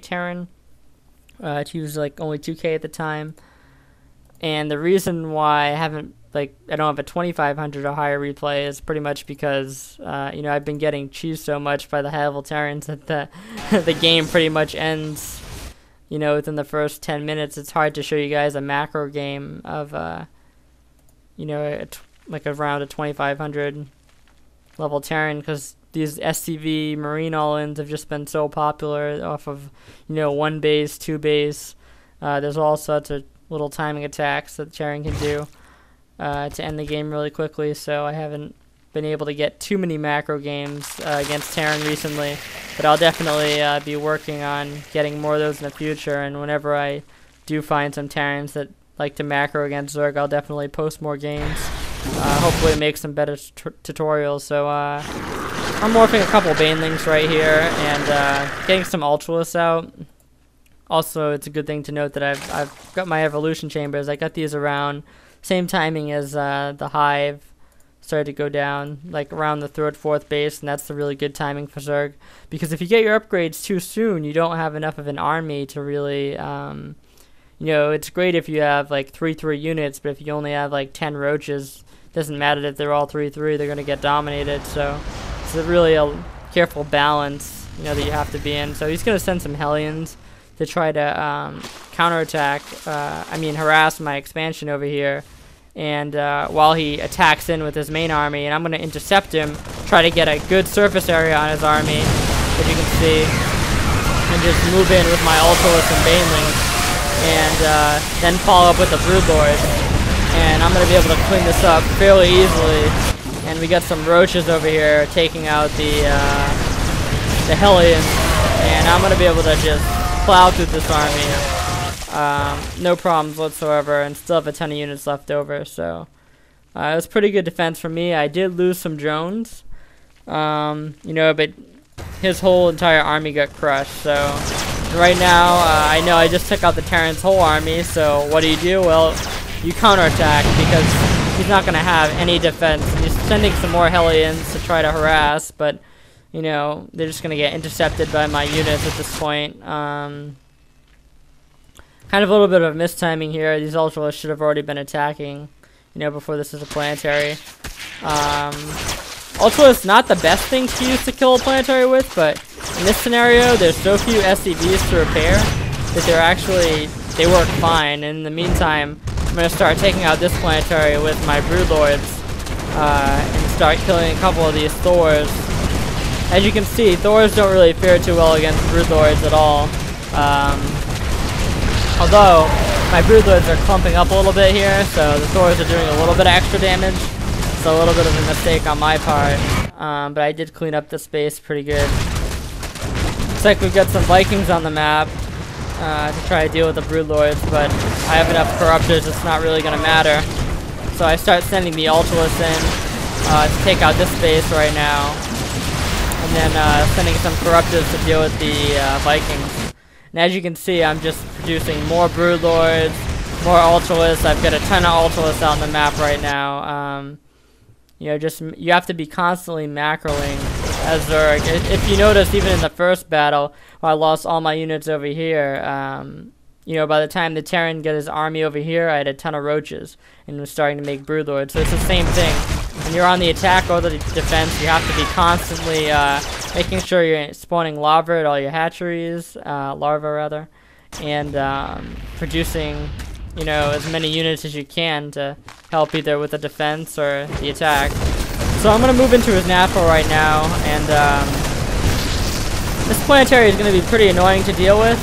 Terran. He was like only 2K at the time. And the reason why I don't have a 2500 or higher replay is pretty much because, I've been getting cheesed so much by the high level Terrans that the game pretty much ends, within the first 10 minutes. It's hard to show you guys a macro game of, like around a 2500 level Terran, because these SCV Marine all-ins have just been so popular off of, one base, two base. There's all sorts of little timing attacks that the Terran can do to end the game really quickly, so I haven't been able to get too many macro games against Terran recently, but I'll definitely be working on getting more of those in the future, and whenever I do find some Terrans that like to macro against Zerg, I'll definitely post more games, hopefully make some better tutorials. So I'm morphing a couple Banelings right here and getting some Ultralists out. Also, it's a good thing to note that I've got my evolution chambers. I got these around same timing as the hive started to go down, like around the third, fourth base, and that's the really good timing for Zerg. Because if you get your upgrades too soon, you don't have enough of an army to really, it's great if you have like 3/3 units, but if you only have like 10 roaches, it doesn't matter if they're all 3/3, they're gonna get dominated. So it's really a careful balance, that you have to be in. So he's gonna send some Hellions to try to counterattack, harass my expansion over here. And while he attacks in with his main army, and I'm going to intercept him, try to get a good surface area on his army, as you can see, and just move in with my Ultralists and Banelings, and then follow up with the Broodlord. And I'm going to be able to clean this up fairly easily. And we got some Roaches over here taking out the Hellions, and I'm going to be able to just plow through this army. No problems whatsoever, and still have a ton of units left over. So it was pretty good defense for me. I did lose some drones, but his whole entire army got crushed. So right now, I know I just took out the Terran's whole army. So what do? Well, you counterattack, because he's not going to have any defense. He's sending some more Hellions to try to harass, but they're just going to get intercepted by my units at this point. Kind of a little bit of mistiming here. These Ultralists should have already been attacking, before this is a planetary. Ultralists, not the best thing to use to kill a planetary with, but in this scenario, there's so few SCVs to repair that they work fine. And in the meantime, I'm going to start taking out this planetary with my Broodlords and start killing a couple of these Thors. As you can see, Thors don't really fare too well against Broodlords at all. Although, my Broodlords are clumping up a little bit here, so the Thors are doing a little bit of extra damage. So a little bit of a mistake on my part, but I did clean up the space pretty good. Looks like we've got some Vikings on the map to try to deal with the Broodlords, but I have enough Corruptors, it's not really going to matter. So I start sending the Ultralists in to take out this base right now, and then sending some Corruptors to deal with the Vikings. And as you can see, I'm just producing more Broodlords, more Ultralists. I've got a ton of Ultralists out on the map right now. You have to be constantly macroing as Zerg. If you notice, even in the first battle, where I lost all my units over here, by the time the Terran got his army over here, I had a ton of Roaches and was starting to make Broodlords. So it's the same thing. When you're on the attack or the defense, you have to be constantly making sure you're spawning larvae at all your hatcheries, and producing, as many units as you can to help either with the defense or the attack. So I'm going to move into his NAFO right now, and this planetary is going to be pretty annoying to deal with,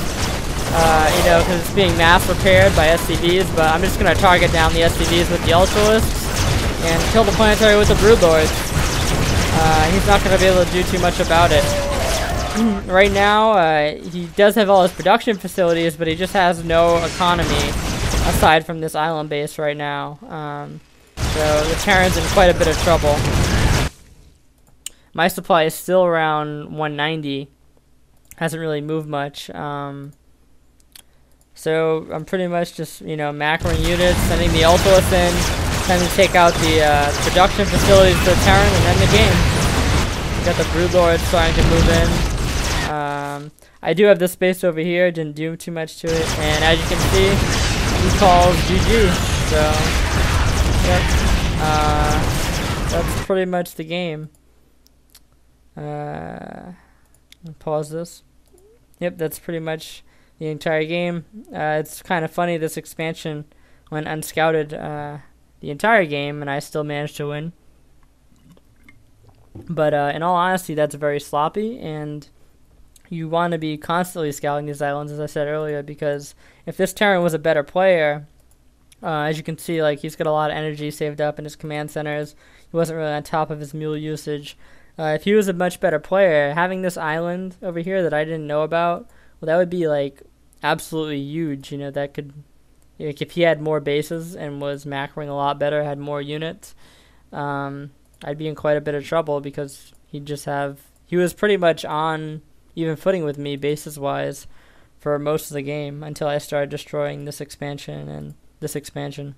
because it's being mass repaired by SCVs, but I'm just going to target down the SCVs with the Ultralists and kill the planetary with the Broodlords. He's not going to be able to do too much about it. Right now, he does have all his production facilities, but he just has no economy aside from this island base right now. So the Terran's in quite a bit of trouble. My supply is still around 190. Hasn't really moved much. So I'm pretty much just, macroing units, sending the Ultralists in, trying to take out the production facilities for the Terran and end the game. Got the Broodlords starting to move in. I do have this base over here, didn't do too much to it, and as you can see, he calls GG. So, yep, that's pretty much the game. Pause this. Yep, that's pretty much the entire game. It's kind of funny, this expansion went unscouted the entire game, and I still managed to win. But in all honesty, that's very sloppy, and you want to be constantly scouting these islands, as I said earlier, because if this Terran was a better player, as you can see, like, he's got a lot of energy saved up in his command centers. He wasn't really on top of his mule usage. If he was a much better player, having this island over here that I didn't know about, well, that would be, like, absolutely huge. You know, that could, like, if he had more bases and was macroing a lot better, had more units, I'd be in quite a bit of trouble, because he was pretty much on even footing with me bases wise for most of the game until I started destroying this expansion and this expansion.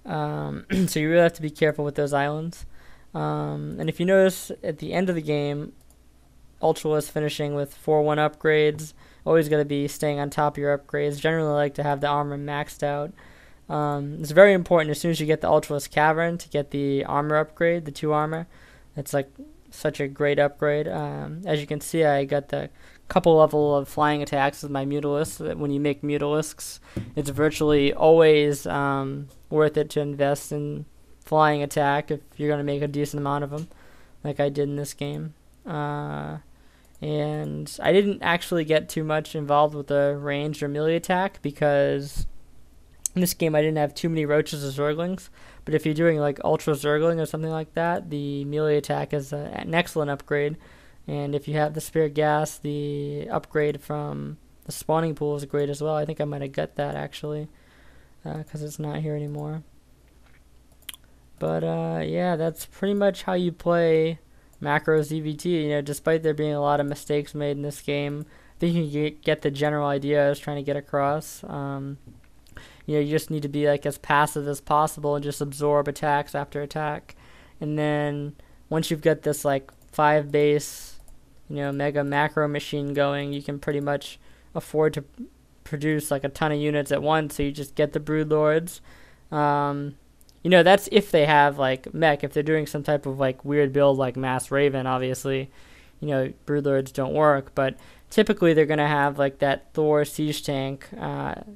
So you really have to be careful with those islands. And if you notice at the end of the game, Ultralisk finishing with 4-1 upgrades, always got to be staying on top of your upgrades. Generally like to have the armor maxed out. It's very important as soon as you get the Ultralisk Cavern to get the armor upgrade, the 2 armor. It's like such a great upgrade. As you can see, I got the couple level of flying attacks with my Mutalisks. When you make Mutalisks, it's virtually always worth it to invest in flying attack if you're going to make a decent amount of them, like I did in this game. And I didn't actually get too much involved with the ranged or melee attack, because in this game I didn't have too many roaches or zerglings. But if you're doing like ultra zergling or something like that, the melee attack is an excellent upgrade. And if you have the spirit gas, the upgrade from the spawning pool is great as well. I think I might have got that actually, because it's not here anymore. But yeah, that's pretty much how you play macro ZvT. You know, despite there being a lot of mistakes made in this game, I think you can get the general idea I was trying to get across. You know, you just need to be like as passive as possible and just absorb attacks after attack. And then once you've got this like 5 base, you know, mega macro machine going, you can pretty much afford to produce like a ton of units at once. So you just get the Broodlords. You know, that's if they have like mech. If they're doing some type of like weird build like Mass Raven, obviously, you know, Broodlords don't work. But typically they're gonna have like that Thor siege tank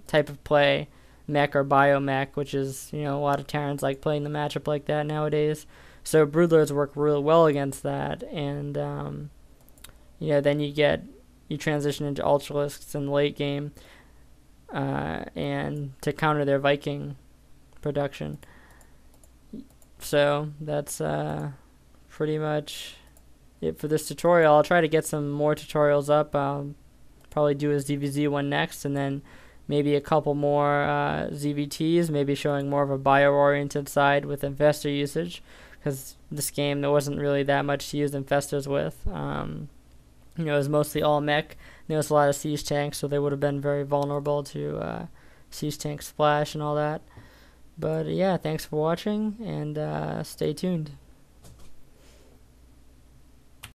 type of play, mech or biomech, which is, you know, a lot of Terrans like playing the matchup like that nowadays. So Broodlords work really well against that, and you know, then you transition into Ultralisks in the late game, and to counter their Viking production. So that's pretty much it for this tutorial. I'll try to get some more tutorials up. Probably do a ZvZ one next, and then maybe a couple more ZvTs, maybe showing more of a bio-oriented side with infestor usage, because this game there wasn't really that much to use infestors with. You know, it was mostly all mech. There was a lot of siege tanks, so they would have been very vulnerable to siege tank splash and all that. But yeah, thanks for watching, and stay tuned.